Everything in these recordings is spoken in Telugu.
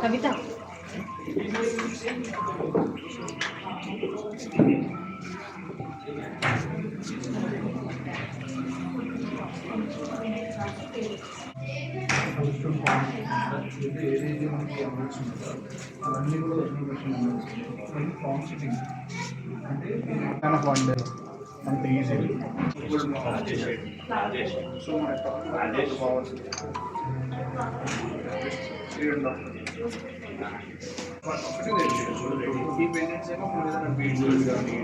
కవిత ఏదైతే మనకి అవార్డ్స్ ఉంటుందో అవన్నీ కూడా వచ్చిన ఫామ్ సిట్టింగ్ అంటే kind of one day అంత ఈజీ సో మన బాగుంటుంది ఈ పేరెంట్స్ ఏమో ఏదైనా వీడియోస్ కానీ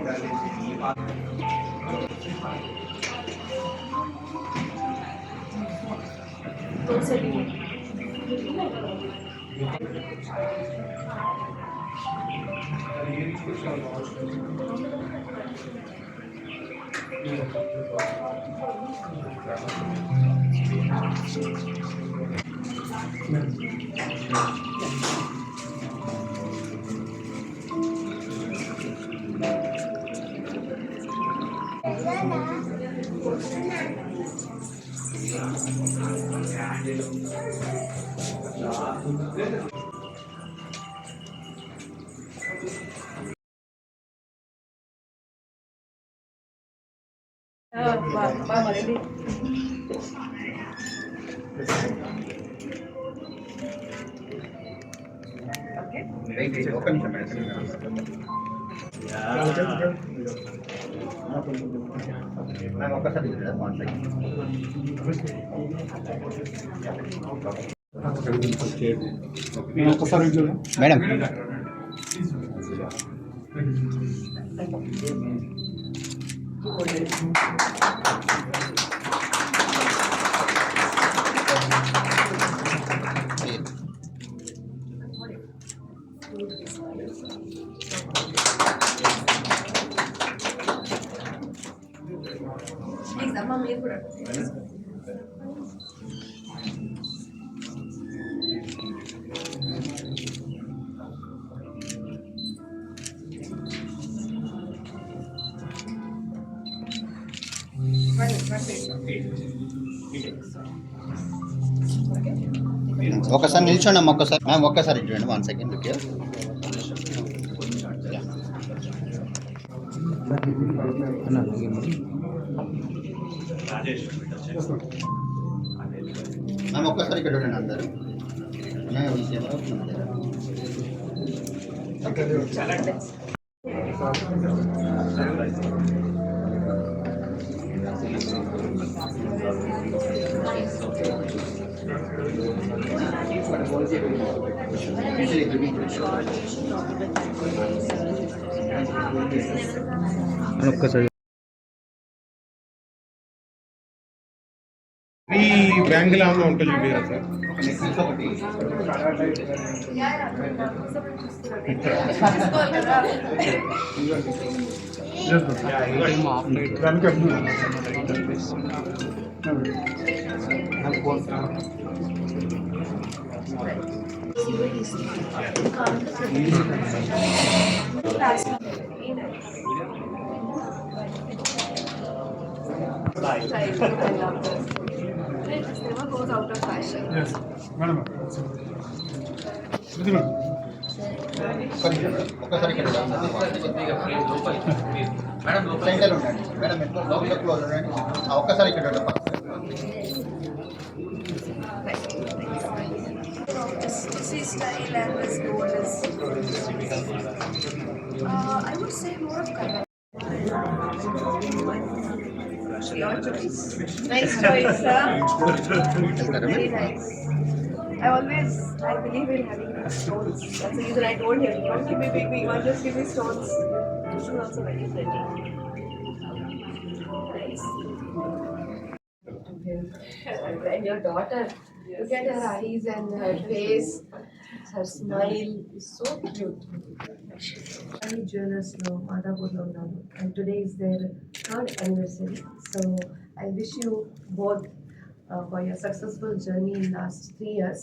మేడం మీరు కూడా ఒకసారి నిల్చోండి అమ్మ, ఒక్కసారి మ్యామ్ ఒక్కసారి చూడండి 1 సెకండ్. ఓకే మ్యామ్ ఒక్కసారి ఇక్కడ చూడండి అందరు. ఒక్కసారి ఈ బ్యాంగిల్ ఆమె ఉంటుంది చూపిరా This never goes out of fashion. Yes, madam. Madam. ఒక్కసారి ఇక్కడ సెంటర్ ఉండండి మేడం, లోపల క్లోజ్ ఉండండి. ఒక్కసారి ఇక్కడ Style and this gold is I would say more of color. Your choice. Nice choice, sir. Very nice. I believe in having stones. That's the reason I told him, don't give me big, one, just give me stones. This is also very pretty. Nice. And your daughter, look at her eyes and her face. Her smile is so cute. Very jealous now, Madhapurlo now, and today is their 3rd anniversary. So I wish you both for your successful journey in last 3 years.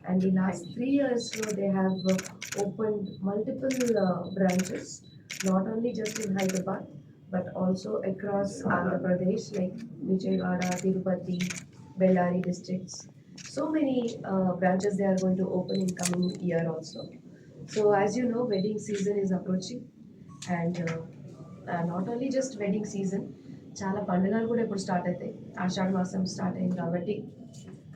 And in last 3 years, they have opened multiple branches, not only just in Hyderabad, but also across Andhra Pradesh, like Vijayawada, Tirupati, Bellary districts. So many branches they are going to open in coming year also. So as you know, wedding season is approaching, and not only just wedding season, చాలా పండుగలు కూడా ఇప్పుడు స్టార్ట్ అవుతాయి. ఆషాఢ మాసం స్టార్ట్ అయింది కాబట్టి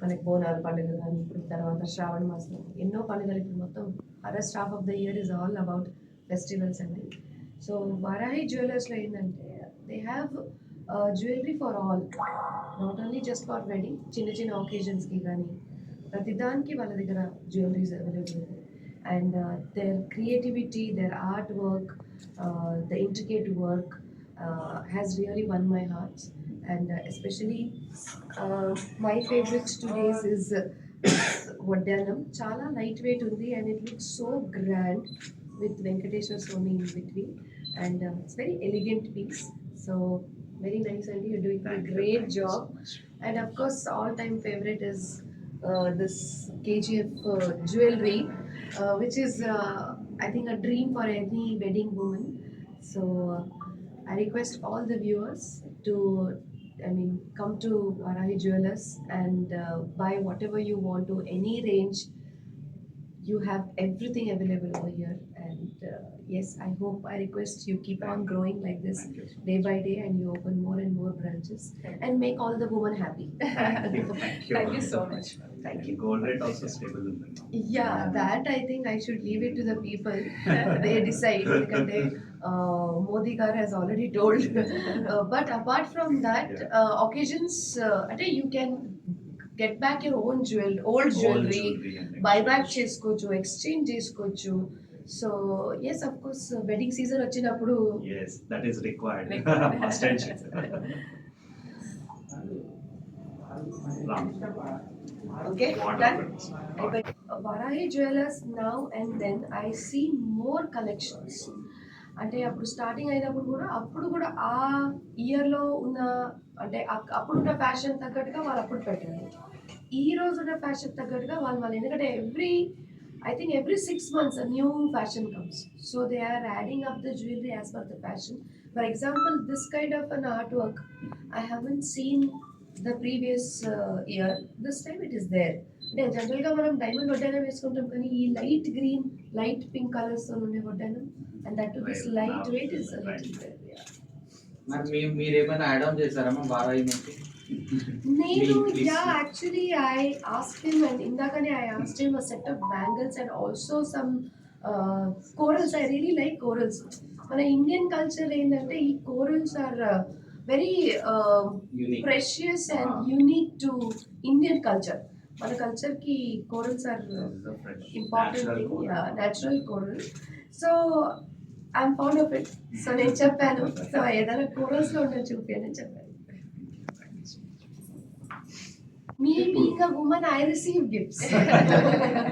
మనకి బోనాల పండుగ కానీ ఇప్పుడు తర్వాత శ్రావణ మాసం ఎన్నో పండుగలు ఇప్పుడు మొత్తం first half of the year is all about festivals అండి. సో వారాహి జ్యువెలర్స్లో ఏంటంటే they have jewellery for all, not only just for wedding, చిన్న చిన్న ఒకేజన్స్కి కానీ ప్రతిదానికి వాళ్ళ దగ్గర jewelleries available. And their creativity, their artwork, the intricate work has really won my heart. And especially my favorite today's is Vaddanam. Chala lightweight undi and it looks so grand with Venkateswara Swami in between, and it's very elegant piece. So very nice, and you're doing a great job. And of course, all-time favorite is this KGF jewelry, which is I think a dream for any wedding woman. So I request all the viewers to, come to Varahi Jewelers and buy whatever you want to any range. You have everything available over here, and yes, I hope, I request you keep on growing like this day by day, and you open more and more branches and make all the women happy. Thank you so much. Thank you. Gold rate also stable ఉంది. Yeah, that I think I should leave it to the people. They decide. Because Modi Gar has already told. But apart from that, occasions, you can get back your own old jewelry, buy back చేసుకోవచ్చు, exchange చేసుకోవచ్చు. So yes, of course, wedding season వచ్చినప్పుడు Yes, that is required. Must and should. Ram. okay, What done. happens? Varahi Jewelers, now and then I see more collections. అంటే అప్పుడు స్టార్టింగ్ అయినప్పుడు కూడా అప్పుడు కూడా ఆ ఇయర్లో ఉన్న, అంటే అప్పుడున్న ఫ్యాషన్ తగ్గట్టుగా వాళ్ళు అప్పుడు పెట్టారు. ఈ రోజు ఉన్న ఫ్యాషన్ తగ్గట్టుగా వాళ్ళు ఎందుకంటే every 6 months a new fashion comes. So they are adding up the jewelry as per the fashion. For example, this kind of an artwork I haven't seen the previous year. This time it is there. అంటే జనరల్గా మనం డైమండ్ వడ్డానం వేసుకుంటాం, కానీ ఈ లైట్ గ్రీన్, లైట్ పింక్ కలర్స్తో ఉండే వడ్డానం, and that this light weight is మరి మీరు ఏమైనా యాడ్ ఆన్ చేశారమ్మా వారాయి నుంచి? నేను Please. Actually I asked him, and ఇందాకనే I asked him a set of bangles and also some corals. I really like corals. మన ఇండియన్ కల్చర్ ఏంటంటే ఈ corals are very Unique. precious and unique to Indian culture. మన కల్చర్ కి corals are important Natural thing. coral. Yeah, natural coral. So I'm fond of it. So నేను చెప్పాను, సో ఏదైనా corals లో ఉన్న చూపించని చెప్పాను. Me being a woman, I receive gifts.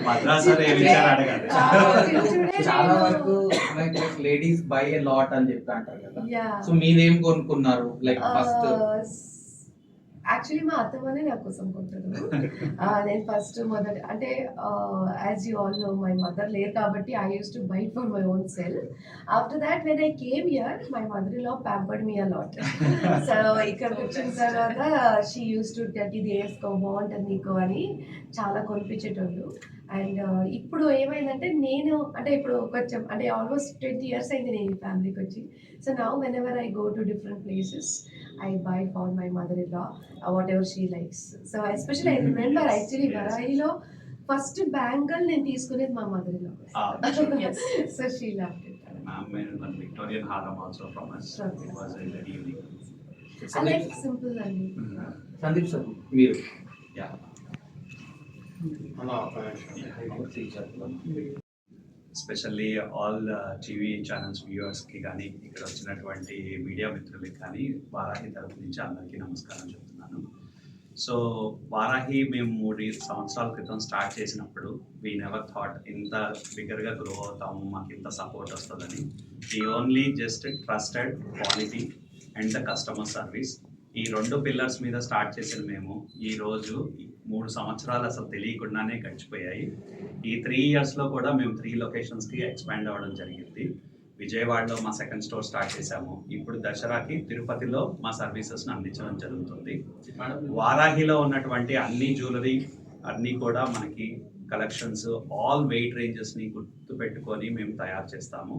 మద్రాసాలో ఏ విషయాలు అడగాలి? చాలా వరకు like ladies by a lot అని చెప్పి అంటారు కదా. Yeah. సో మీరేం కొనుక్కున్నారు లైక్ ఫస్ట్? యాక్చువల్లీ మా అత్తమ్మనే నా కోసం కొంటారు. నేను ఫస్ట్ మొదటి అంటే as you all know my mother లేరు కాబట్టి I used to buy for my own self. After that when I came here my mother in law pampered me a lot. So ఇక్కడికి వచ్చిన తర్వాత షీ యూస్ టు ఇది వేసుకో బాగుంటుంది నీకు అని చాలా కొనిపించేటోళ్ళు. అండ్ ఇప్పుడు ఏమైందంటే నేను అంటే ఇప్పుడు కొంచెం అంటే ఆల్మోస్ట్ 20 years అయింది నేను ఈ ఫ్యామిలీకి వచ్చి. So now when ever I go to different places I buy for my mother-in-law whatever she likes. So especially I remember actually Varahilo first bangle నేను తీసుకునేది మా mother-in-law. So she loved it. Ma'am made one Victorian haram also from us. Okay. It was very unique. I like simple and Sandeep sir మీరు? Yeah. Especially all TV channels వ్యూవర్స్కి కానీ ఇక్కడ వచ్చినటువంటి మీడియా మిత్రులకి కానీ వారాహి తరపు నుంచి అందరికీ నమస్కారం చెప్తున్నాను. సో వారాహి మేము 3 సంవత్సరాల క్రితం స్టార్ట్ చేసినప్పుడు వీ నెవర్ థాట్ ఇంత బిగ్గర్గా గ్రో అవుతాము, మాకు ఇంత సపోర్ట్ వస్తుందని. ఈ only just trusted, quality and the customer service, ఈ 2 పిల్లర్స్ మీద స్టార్ట్ చేసిన మేము ఈరోజు 3 సంవత్సరాలు అసలు తెలియకుండానే గడిచిపోయాయి. ఈ 3 yearsలో కూడా మేము 3 లొకేషన్స్కి ఎక్స్పాండ్ అవ్వడం జరిగింది. విజయవాడలో మా సెకండ్ స్టోర్ స్టార్ట్ చేశాము. ఇప్పుడు దసరాకి తిరుపతిలో మా సర్వీసెస్ని అందించడం జరుగుతుంది. వారాహిలో ఉన్నటువంటి అన్ని జ్యువెలరీ అన్నీ కూడా మనకి కలెక్షన్స్ ఆల్ వెయిట్ రేంజెస్ని గుర్తుపెట్టుకొని మేము తయారు చేస్తాము.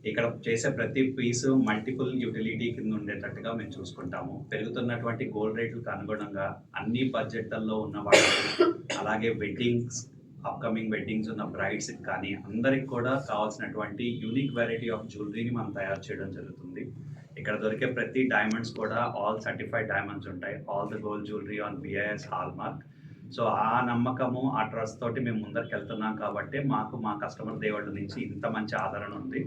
ఇక్కడ చేసే ప్రతి పీసు మల్టిపుల్ యూటిలిటీ కింద ఉండేటట్టుగా మేము చూసుకుంటాము. పెరుగుతున్నటువంటి గోల్డ్ రేట్లకు అనుగుణంగా అన్ని బడ్జెట్లలో ఉన్న వాళ్ళకి, అలాగే వెడ్డింగ్స్, అప్కమింగ్ వెడ్డింగ్స్ ఉన్న బ్రైడ్స్కి కానీ అందరికి కూడా కావాల్సినటువంటి యూనిక్ వెరైటీ ఆఫ్ జ్యువెలరీని మనం తయారు చేయడం జరుగుతుంది. ఇక్కడ దొరికే ప్రతి డైమండ్స్ కూడా ఆల్ సర్టిఫైడ్ డైమండ్స్ ఉంటాయి. All the gold jewellery on BIS hallmark. So ఆ నమ్మకము, ఆ ట్రస్ట్ తోటి మేము ముందరికి వెళ్తున్నాం కాబట్టి మాకు మా కస్టమర్ దేవుళ్ళ నుంచి ఇంత మంచి ఆదరణ ఉంది.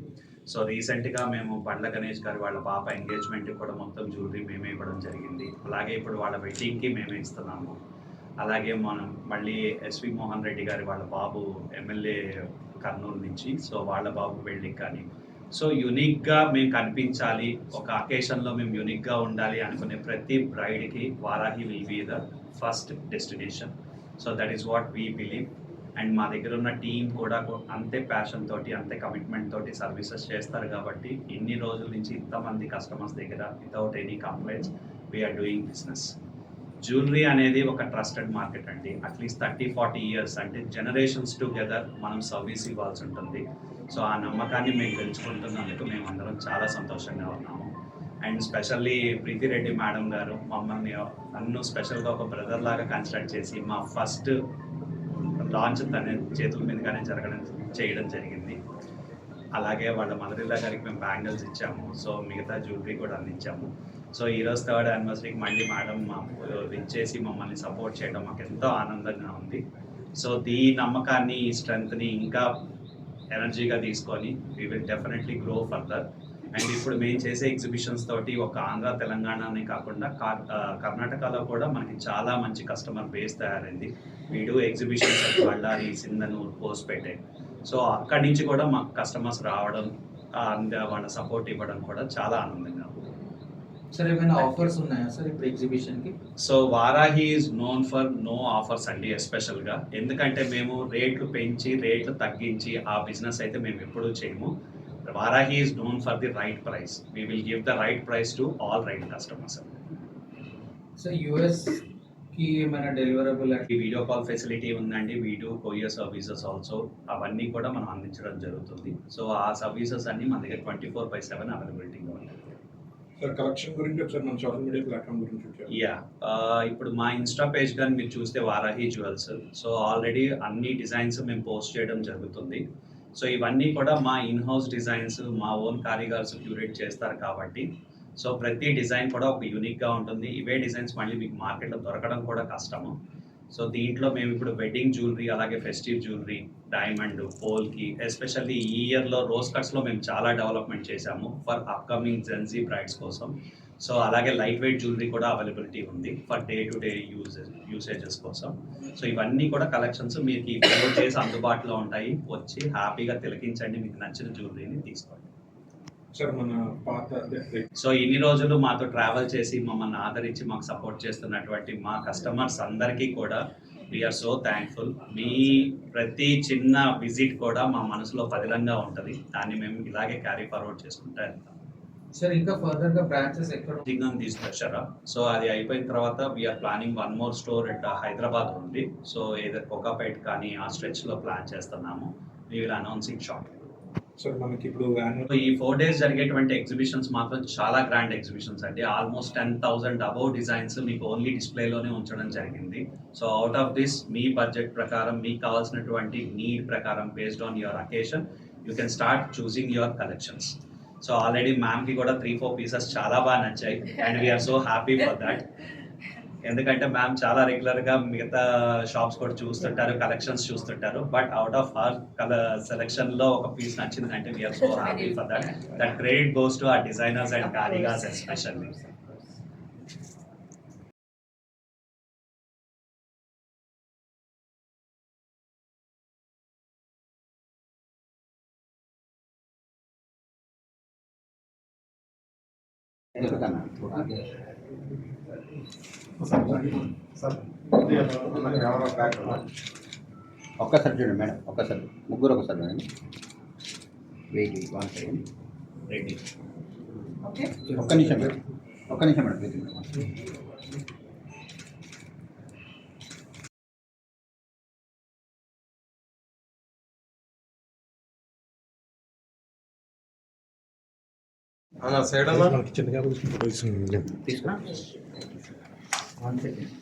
సో రీసెంట్గా మేము బండ్ల గణేష్ గారు వాళ్ళ పాప ఎంగేజ్మెంట్కి కూడా మొత్తం జ్యువెలరీ మేమే ఇవ్వడం జరిగింది. అలాగే ఇప్పుడు వాళ్ళ వెడ్డింగ్కి మేమే ఇస్తున్నాము. అలాగే మనం మళ్ళీ SV మోహన్ రెడ్డి గారి వాళ్ళ బాబు MLA కర్నూలు నుంచి, సో వాళ్ళ బాబు వెడ్డింగ్ కానీ, సో యూనిక్గా మేము కనిపించాలి, ఒక అకేషన్లో మేము యూనిక్గా ఉండాలి అనుకునే ప్రతి బ్రైడ్కి Varahi will be the first destination. So that is what we believe. And మా దగ్గర ఉన్న టీం కూడా అంతే ప్యాషన్ తోటి, అంతే కమిట్మెంట్ తోటి సర్వీసెస్ చేస్తారు కాబట్టి ఇన్ని రోజుల నుంచి ఇంతమంది కస్టమర్స్ దగ్గర without any complaints we are doing business. Jewellery అనేది ఒక ట్రస్టెడ్ మార్కెట్ అండి. అట్లీస్ట్ 30-40 ఇయర్స్ అంటే జనరేషన్స్ టుగెదర్ మనం సర్వీస్ ఇవ్వాల్సి ఉంటుంది. సో ఆ నమ్మకాన్ని మేము గెలుచుకుంటున్నందుకు మేము అందరం చాలా సంతోషంగా ఉన్నాము. అండ్ స్పెషల్లీ ప్రీతిరెడ్డి మేడం గారు మమ్మల్ని నన్ను స్పెషల్గా ఒక బ్రదర్ లాగా కన్సిడర్ చేసి మా ఫస్ట్ లాంచ్ తన చేతుల మీదుగానే చేయడం జరిగింది. అలాగే వాళ్ళ మదరిల్లా గారికి మేము బ్యాంగిల్స్ ఇచ్చాము. సో మిగతా జ్యువెలరీ కూడా అందించాము. సో ఈరోజు 3rd యానివర్సరీకి మళ్ళీ మేడం ఇచ్చేసి మమ్మల్ని సపోర్ట్ చేయడం మాకు ఎంతో ఆనందంగా ఉంది. సో ఈ నమ్మకాన్ని, ఈ స్ట్రెంగ్త్ని ఇంకా ఎనర్జీగా తీసుకొని we will definitely grow further. And ఇప్పుడు మేము చేసే ఎగ్జిబిషన్స్ తోటి ఒక ఆంధ్ర, తెలంగాణనే కాకుండా కర్ణాటకలో కూడా మనకి చాలా మంచి కస్టమర్ బేస్ తయారైంది. వీడు ఎగ్జిబిషన్స్ బళ్ళారి, సింధనూరు, పోస్పేటే. సో అక్కడి నుంచి కూడా మాకు కస్టమర్స్ రావడం అండ్ వాళ్ళ సపోర్ట్ ఇవ్వడం కూడా చాలా ఆనందంగా ఉంది. సార్ ఏమైనా ఆఫర్స్ ఉన్నాయా సార్ ఇప్పుడు ఎగ్జిబిషన్కి? So Varahi is known for no offers అండి ఎస్పెషల్గా. ఎందుకంటే మేము రేట్లు పెంచి, రేట్లు తగ్గించి ఆ బిజినెస్ అయితే మేము ఎప్పుడూ చేయము. Varahi is known for the right price. We will give the right price to all right customers. So యూఎస్కి ఏమైనా డెలివరబుల్ ఈ వీడియో కాల్ ఫెసిలిటీ ఉందండి. We do courier services also. అవన్నీ కూడా మనం అందించడం జరుగుతుంది. సో ఆ సర్వీసెస్ అన్ని మన దగ్గర 24/7 అవైలబిలిటీగా ఉంటాయి. సార్ కలెక్షన్ గురించి ఒకసారి మన సోషల్ మీడియా ప్లాట్ఫామ్ గురించి ఇప్పుడు మా ఇన్స్టా పేజ్ కానీ మీరు చూస్తే వారాహి జ్యువెల్స్, సో ఆల్రెడీ అన్ని డిజైన్స్ మేము పోస్ట్ చేయడం జరుగుతుంది. సో ఇవన్నీ కూడా మా ఇన్హౌస్ డిజైన్స్, మా ఓన్ కారీగర్స్ క్యూరేట్ చేస్తారు కాబట్టి సో ప్రతి డిజైన్ కూడా ఒక యూనిక్గా ఉంటుంది. ఇవే డిజైన్స్ మళ్ళీ మీకు మార్కెట్లో దొరకడం కూడా కష్టము. సో దీంట్లో మేము ఇప్పుడు వెడ్డింగ్ జ్యువెలరీ, అలాగే ఫెస్టివ్ జ్యువెలరీ, డైమండ్, పోల్కి, ఎస్పెషల్లీ ఈ ఇయర్లో రోజ్ కట్స్లో మేము చాలా డెవలప్మెంట్ చేశాము ఫర్ అప్కమింగ్ జెన్జీ బ్రైడ్స్ కోసం. సో అలాగే లైట్ వెయిట్ జ్యువెలరీ కూడా అవైలబిలిటీ ఉంది for day to day usages కోసం. సో ఇవన్నీ కూడా కలెక్షన్స్ మీకు ఈ 4 days అందుబాటులో ఉంటాయి. వచ్చి హ్యాపీగా తిలకించండి, మీకు నచ్చిన జ్యువెలరీని తీసుకోండి. సార్ మన పాత సో ఇన్ని రోజులు మాతో ట్రావెల్ చేసి మమ్మల్ని ఆదరించి మాకు సపోర్ట్ చేస్తున్నటువంటి మా కస్టమర్స్ అందరికీ కూడా వీఆర్ సో థ్యాంక్ఫుల్. మీ ప్రతి చిన్న విజిట్ కూడా మా మనసులో పదిలంగా ఉంటుంది. దాన్ని మేము ఇలాగే క్యారీ ఫార్వర్డ్ చేసుకుంటూ వెళ్తాం. సార్ ఇంకా ఫర్దర్గా బ్రాంచెస్ ఎక్కడ? దిగ్గం తీసుకొచ్చారా? సో అది అయిపోయిన తర్వాత we are planning 1 more store at Hyderabad ఉంది. సో ఏదో కోకాపేట్ కానీ ఆ స్ట్రెచ్లో ప్లాన్ చేస్తున్నాము. We will announcing short. Sir మనకి ఇప్పుడు ఈ 4 days జరిగేటువంటి ఎగ్జిబిషన్స్ మాత్రం చాలా గ్రాండ్ ఎగ్జిబిషన్స్ అండి. ఆల్మోస్ట్ 10,000 అబౌవ్ డిజైన్స్ మీకు ఓన్లీ డిస్ప్లేలోనే ఉంచడం జరిగింది. సో అవుట్ ఆఫ్ దిస్ మీ బడ్జెట్ ప్రకారం, మీకు కావాల్సినటువంటి నీడ్ ప్రకారం, based on your occasion, you can start choosing your collections. So already మ్యామ్కి కూడా 3-4 pieces చాలా బాగా నచ్చాయి and we are so happy for that. ఎందుకంటే మ్యామ్ చాలా రెగ్యులర్గా మిగతా షాప్స్ కూడా చూస్తుంటారు, కలెక్షన్స్ చూస్తుంటారు. బట్ అవుట్ ఆఫ్ హర్ సెలెక్షన్లో ఒక పీస్ నచ్చిందంటే we are so happy for that. That credit goes to our designers and కారీగర్స్ ఎస్పెషల్లీ. ఒక్కసారి చూడండి మేడం, ఒక్కసారి ముగ్గురు ఒకసారి చూడండి. Wait 1 second. రెడ్డి. ఓకే ఒక్క నిమిషం మేడం, ఒక్క నిమిషం మేడం, వెయిట్ మేడం. అన్న సైడ్ అన్న తీసుకురా. One second